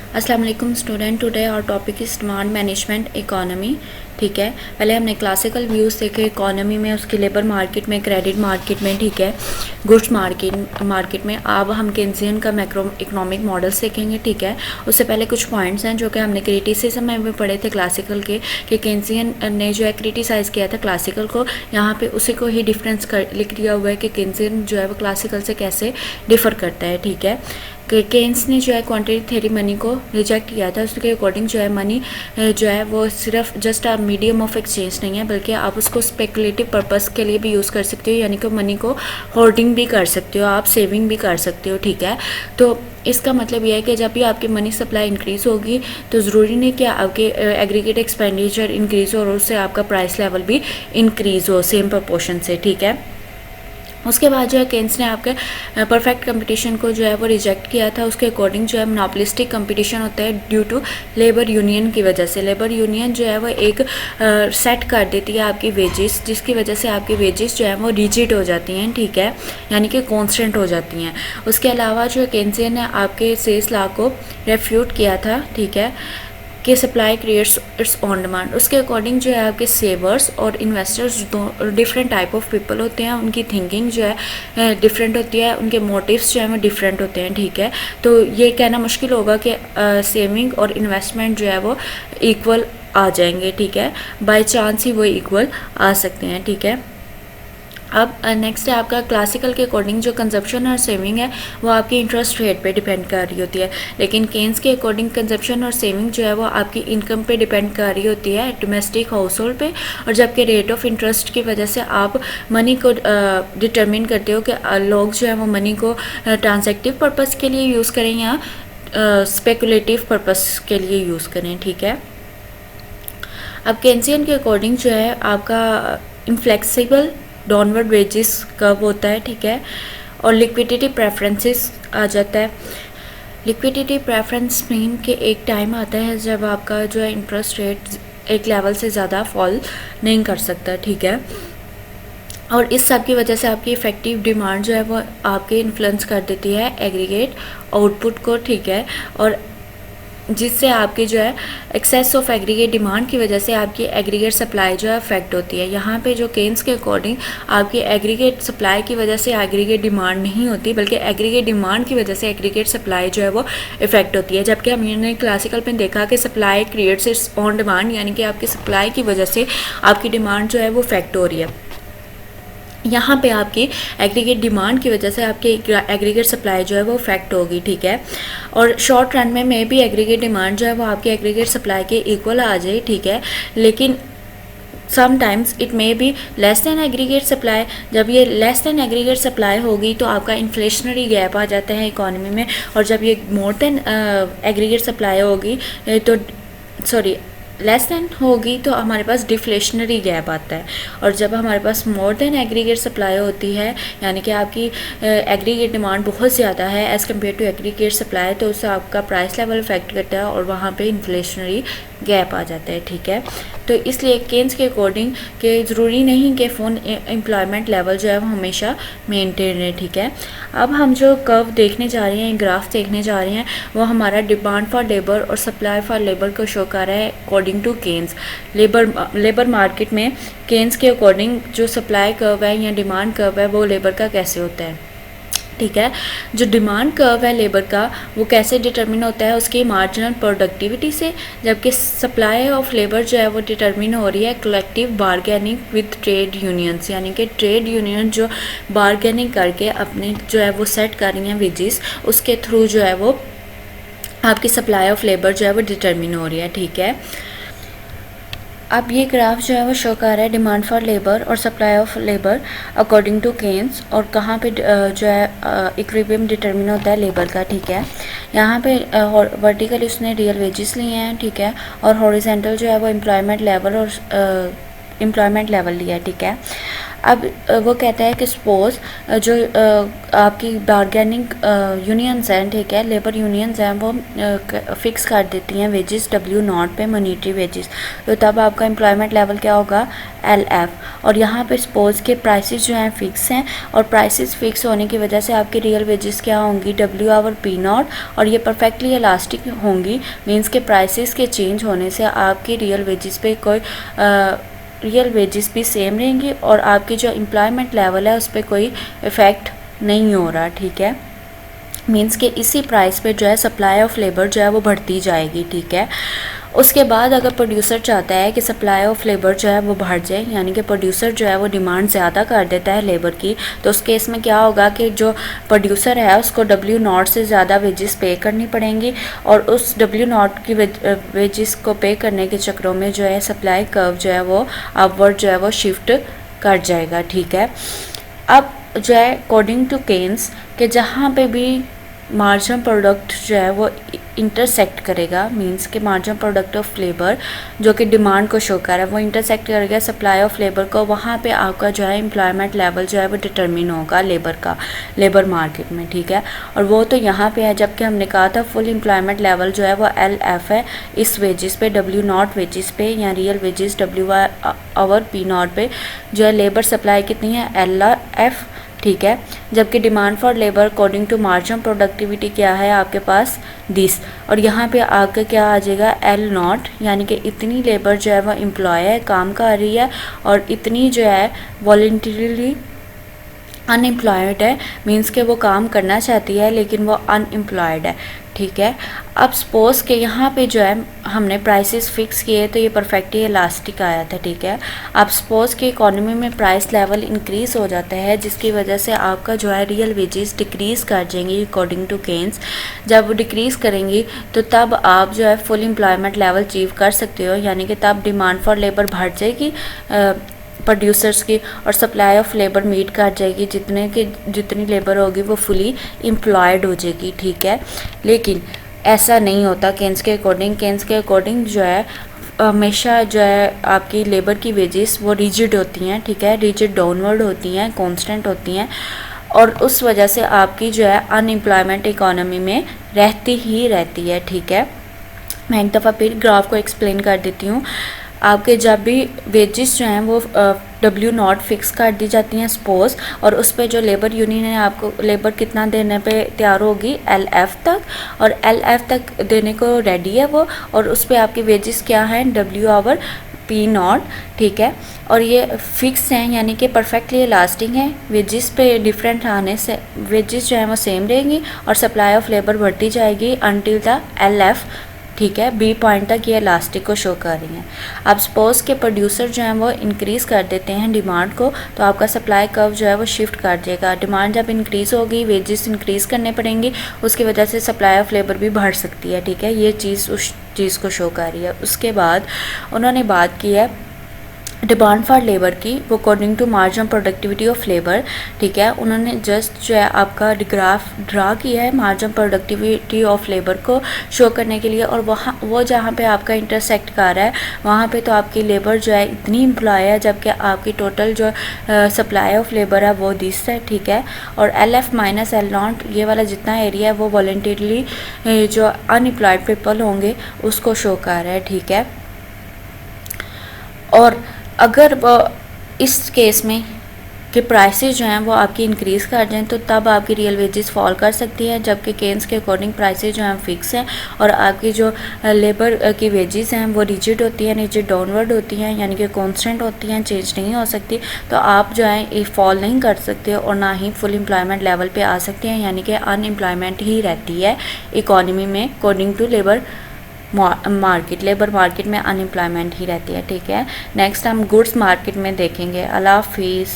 अस्सलाम वालेकुम student. Today और topic is demand management economy. ठीक है, पहले हमने क्लासिकल व्यूज़ देखे इकोनॉमी में, उसकी लेबर मार्केट में, क्रेडिट मार्केट में, ठीक है, गुड्स मार्केट में। अब हम केन्जियन का मैक्रो इकोनॉमिक मॉडल्स देखेंगे। ठीक है, उससे पहले कुछ पॉइंट्स हैं जो कि हमने क्रिटिसिज्म में भी पढ़े थे क्लासिकल के, कि केन्जियन ने जो है क्रिटिसाइज़ किया था क्लासिकल को। यहाँ पे उसी को ही डिफरेंस कर लिख दिया हुआ है कि केन्जियन जो है वो क्लासिकल से कैसे डिफ़र करता है। ठीक है, केन्स ने जो है क्वांटिटी थ्योरी मनी को रिजेक्ट किया था। उसके अकॉर्डिंग जो है मनी जो है वो सिर्फ जस्ट मीडियम ऑफ एक्सचेंज नहीं है, बल्कि आप उसको स्पेकुलेटिव पर्पस के लिए भी यूज़ कर सकते हो, यानी कि मनी को होल्डिंग भी कर सकते हो, आप सेविंग भी कर सकते हो। ठीक है, तो इसका मतलब यह है कि जब भी आपकी मनी सप्लाई इंक्रीज़ होगी तो ज़रूरी नहीं कि आपके एग्रीगेट एक्सपेंडिचर इंक्रीज़ हो और उससे आपका प्राइस लेवल भी इंक्रीज़ हो सेम प्रपोर्शन से। ठीक है, उसके बाद जो है केन्स ने आपके परफेक्ट कंपटीशन को जो है वो रिजेक्ट किया था। उसके अकॉर्डिंग जो है मोनोपोलिस्टिक कंपटीशन होता है ड्यू टू लेबर यूनियन की वजह से। लेबर यूनियन जो है वो एक सेट कर देती है आपकी वेजेस, जिसकी वजह से आपकी वेजेस जो है वो रिजिड हो जाती हैं। ठीक है, यानी कि कॉन्स्टेंट हो जाती हैं। उसके अलावा जो केन्सियन ने आपके सेल्स लॉ को रेफ्यूट किया था। ठीक है, कि supply creates it's on demand. उसके अकॉर्डिंग जो है आपके सेवर्स और इन्वेस्टर्स दो डिफरेंट टाइप ऑफ पीपल होते हैं, उनकी थिंकिंग जो है डिफरेंट होती है, उनके मोटिव्स जो है वो डिफरेंट होते हैं। ठीक है, तो ये कहना मुश्किल होगा कि सेविंग और इन्वेस्टमेंट जो है वो इक्वल आ जाएंगे। ठीक है, बाय चांस ही वो इक्वल आ सकते हैं। ठीक है, अब नेक्स्ट है आपका क्लासिकल के अकॉर्डिंग जो कंजप्शन और सेविंग है वो आपकी इंटरेस्ट रेट पे डिपेंड कर रही होती है, लेकिन केन्स के अकॉर्डिंग कंजप्शन और सेविंग जो है वो आपकी इनकम पे डिपेंड कर रही होती है, डोमेस्टिक हाउस होल्ड पे। और जबकि रेट ऑफ इंटरेस्ट की वजह से आप मनी को डिटर्मिन करते हो कि लोग जो है वो मनी को ट्रांजेक्टिव पर्पज़ के लिए यूज़ करें या स्पेकुलेटिव पर्पज़ के लिए यूज़ करें। ठीक है, अब केन्सियन के अकॉर्डिंग जो है आपका इनफ्लेक्सिबल डाउनवर्ड वेजेस कर्व होता है। ठीक है, और लिक्विडिटी प्रेफरेंसेस आ जाता है। लिक्विडिटी प्रेफरेंस मीन कि एक टाइम आता है जब आपका जो है इंटरेस्ट रेट एक लेवल से ज़्यादा फॉल नहीं कर सकता। ठीक है, और इस सब की वजह से आपकी इफ़ेक्टिव डिमांड जो है वो आपके इन्फ्लुएंस कर देती है एग्रीगेट आउटपुट को। ठीक है, और जिससे आपकी जो है एक्सेस ऑफ एग्रीगेट डिमांड की वजह से आपकी एग्रीगेट सप्लाई जो है अफेक्ट होती है। यहाँ पे जो केन्स के अकॉर्डिंग आपकी एग्रीगेट सप्लाई की वजह से एग्रीगेट डिमांड नहीं होती, बल्कि एग्रीगेट डिमांड की वजह से एग्रीगेट सप्लाई जो है वो इफेक्ट होती है। जबकि हमने क्लासिकल में देखा कि supply creates it's on demand, यानी कि आपकी सप्लाई की वजह से आपकी डिमांड जो है वो इफेक्ट हो रही है। यहाँ पे आपकी एग्रीगेट डिमांड की वजह से आपकी एग्रीगेट सप्लाई जो है वो इफेक्ट होगी। ठीक है, और शॉर्ट रन में मे भी एग्रीगेट डिमांड जो है वो आपकी एग्रीगेट सप्लाई के इक्वल आ जाए। ठीक है, लेकिन sometimes it may be less than aggregate supply. जब ये लेस दैन एग्रीगेट सप्लाई होगी तो आपका इन्फ्लेशनरी गैप आ जाता है इकोनॉमी में, और जब ये मोर दैन एग्रीगेट सप्लाई होगी तो लेस दैन होगी तो हमारे पास डिफ्लेशनरी गैप आता है। और जब हमारे पास मोर दैन एग्रीगेट सप्लाई होती है, यानी कि आपकी एग्रीगेट डिमांड बहुत ज़्यादा है as compare to aggregate supply, तो उससे आपका प्राइस लेवल इफेक्ट करता है और वहाँ पे इन्फ्लेशनरी गैप आ जाता है। ठीक है, तो इसलिए केन्स के अकॉर्डिंग कि ज़रूरी नहीं कि फ़ोन एम्प्लॉयमेंट लेवल जो है वो हमेशा मेंटेन रहे। ठीक है, अब हम जो कर्व देखने जा रहे हैं, ग्राफ देखने जा रहे हैं, वो हमारा डिमांड फॉर लेबर और सप्लाई फॉर लेबर को शो कर रहा है according to Keynes. Labour market में केन्स के अकॉर्डिंग जो सप्लाई कर्व है या डिमांड कर्व है वो लेबर का कैसे होता है। ठीक है, जो डिमांड कर्व है लेबर का वो कैसे डिटरमिन होता है, उसकी मार्जिनल प्रोडक्टिविटी से, जबकि सप्लाई ऑफ लेबर जो है वो डिटरमिन हो रही है collective bargaining with trade unions, यानी कि ट्रेड यूनियन जो बारगेनिंग करके अपने जो है वो सेट कर रही हैं वेजेस, उसके थ्रू जो है वो आपकी सप्लाई ऑफ लेबर जो है वो डिटरमिन हो रही है। ठीक है, अब ये ग्राफ जो है वो शो कर रहा है डिमांड फॉर लेबर और supply of labour according to Keynes, और कहाँ पे जो है इक्विलिब्रियम डिटरमिन होता है लेबर का। ठीक है, यहाँ पे वर्टिकल उसने रियल वेजेस लिए हैं। ठीक है, और हॉरिजॉन्टल जो है वो एम्प्लॉयमेंट लेवल और एम्प्लॉयमेंट लेवल लिया है, ठीक है। अब वो कहता है कि सपोज़ जो आपकी बारगेनिंग यूनियंस हैं, ठीक है, लेबर यूनियंस हैं, वो फिक्स कर देती हैं वेजेस W0 पे, मॉनिटरी वेजेस, तो तब आपका एम्प्लॉयमेंट लेवल क्या होगा, LF। और यहाँ पे सपोज़ के प्राइसेस जो हैं फ़िक्स हैं, और प्राइसेस फिक्स होने की वजह से आपकी रियल वेजेस क्या होंगी, W आवर P0, और ये परफेक्टली इलास्टिक होंगी। मींस के प्राइसेस के चेंज होने से आपकी रियल वेजेस पे कोई रियल वेजेस भी सेम रहेंगी, और आपकी जो एम्प्लॉयमेंट लेवल है उस पर कोई इफ़ेक्ट नहीं हो रहा, ठीक है। मींस के इसी प्राइस पे जो है सप्लाई ऑफ लेबर जो है वो बढ़ती जाएगी, ठीक है। उसके बाद अगर प्रोड्यूसर चाहता है कि सप्लाई ऑफ लेबर जो है वो बढ़ जाए, यानी कि प्रोड्यूसर जो है वो डिमांड ज़्यादा कर देता है लेबर की, तो उस केस में क्या होगा कि जो प्रोड्यूसर है उसको W0 से ज़्यादा वेजेस पे करनी पड़ेंगी, और उस W0 की वेजेस को पे करने के चक्रों में जो है सप्लाई कर्व जो है वो अपवर्ड जो है वो शिफ्ट कर जाएगा, ठीक है। अब जो है अकॉर्डिंग टू केन्स कि जहाँ पे भी मार्जिन प्रोडक्ट जो है वो इंटरसेक्ट करेगा, मींस के मार्जिन प्रोडक्ट ऑफ लेबर जो कि डिमांड को शो कर रहा है वो इंटरसेक्ट करेगा सप्लाई ऑफ लेबर को, वहाँ पे आपका जो है एम्प्लॉयमेंट लेवल जो है वो डिटरमिन होगा लेबर मार्केट में, ठीक है। और वो तो यहाँ पे है, जबकि हमने कहा था फुल एम्प्लॉयमेंट लेवल जो है वो LF है। इस वेजेस पे W0 वेजेस पे या real wages W our P0 पे जो है लेबर सप्लाई कितनी है, LF, ठीक है। जबकि demand for labour according to margin productivity क्या है आपके पास 10, और यहाँ पे आपका क्या आ जाएगा L0, यानी कि इतनी लेबर जो है वो एम्प्लॉय है, काम कर रही है, और इतनी जो है वॉलंटरीली अनएम्प्लॉयड है, मींस के वो काम करना चाहती है लेकिन वो अनएम्प्लॉयड है, ठीक है। अब सपोज़ के यहाँ पे जो है हमने प्राइसेस फिक्स किए तो ये परफेक्टली इलास्टिक आया था, ठीक है। अब सपोज़ कि इकोनॉमी में प्राइस लेवल इंक्रीज़ हो जाता है, जिसकी वजह से आपका जो है रियल वेजेस डिक्रीज़ कर जाएंगी अकॉर्डिंग टू केन्स। जब वो डिक्रीज़ करेंगी तो तब आप जो है फुल एम्प्लॉयमेंट लेवल अचीव कर सकते हो, यानी कि तब डिमांड फॉर लेबर बढ़ जाएगी प्रोड्यूसर्स की, और सप्लाई ऑफ लेबर मीट कर जाएगी, जितनी लेबर होगी वो फुली एम्प्लॉयड हो जाएगी, ठीक है। लेकिन ऐसा नहीं होता केन्स के अकॉर्डिंग जो है हमेशा जो है आपकी लेबर की वेजेस वो रिजिड होती हैं, ठीक है, रिजिड डाउनवर्ड होती हैं, कांस्टेंट होती हैं, और उस वजह से आपकी जो है अनएम्प्लॉयमेंट इकोनॉमी में रहती ही रहती है, ठीक है। मैं एक दफ़ा फिर ग्राफ को एक्सप्लेन कर देती हूँ। आपके जब भी वेजेस जो हैं वो W0 फिक्स कर दी जाती हैं सपोज़, और उस पर जो लेबर यूनियन है आपको लेबर कितना देने पे तैयार होगी, LF तक, और LF तक देने को रेडी है वो, और उस पर आपकी वेजेस क्या हैं, W आवर P0, ठीक है। और ये फिक्स हैं, यानी कि परफेक्टली इलास्टिक हैं, वेजेस पे डिफरेंट आने से वेजेस जो हैं वो सेम रहेंगी, और सप्लाई ऑफ लेबर बढ़ती जाएगी अनटिल द LF, ठीक है, B पॉइंट तक ये इलास्टिक को शो कर रही हैं। अब सपोज़ के प्रोड्यूसर जो हैं वो इंक्रीज़ कर देते हैं डिमांड को, तो आपका सप्लाई कर्व जो है वो शिफ्ट कर देगा। डिमांड जब इंक्रीज़ होगी वेजेस इंक्रीज़ करने पड़ेंगी, उसकी वजह से सप्लाई ऑफ लेबर भी बढ़ सकती है, ठीक है। ये चीज़ उस चीज़ को शो कर रही है। उसके बाद उन्होंने बात की है डिमांड फॉर लेबर की, वो according to margin productivity of labour, ठीक है। उन्होंने जस्ट जो है आपका ग्राफ ड्रा किया है मार्जिन प्रोडक्टिविटी ऑफ लेबर को शो करने के लिए, और वहाँ वो जहाँ पे आपका इंटरसेक्ट कर रहा है वहाँ पे तो आपकी लेबर जो है इतनी एम्प्लॉय है, जबकि आपकी टोटल जो सप्लाई ऑफ लेबर है वो 10 है, ठीक है। और LF माइनस L0 ये वाला जितना एरिया है वो वॉलंटरीली जो अनएम्प्लॉयड पीपल होंगे उसको शो कर रहा है, ठीक है। और अगर वो इस केस में कि प्राइसेस जो हैं वो आपकी इंक्रीज़ कर जाएं तो तब आपकी रियल वेजेस फॉल कर सकती है, जबकि केन्स के अकॉर्डिंग प्राइसेस जो हैं फिक्स हैं, और आपकी जो लेबर की वेजेस हैं वो रिजिड होती हैं, रिजिड डाउनवर्ड होती हैं, यानी कि कांस्टेंट होती हैं, चेंज नहीं हो सकती। तो आप जो है फॉल नहीं कर सकते और ना ही फुल एम्प्लॉयमेंट लेवल पे आ सकते हैं, यानी कि अनएम्प्लॉयमेंट ही रहती है इकॉनमी में अकॉर्डिंग टू लेबर मार्केट में अनएम्प्लॉयमेंट ही रहती है, ठीक है। नेक्स्ट हम गुड्स मार्केट में देखेंगे। अल्लाह हाफिज़।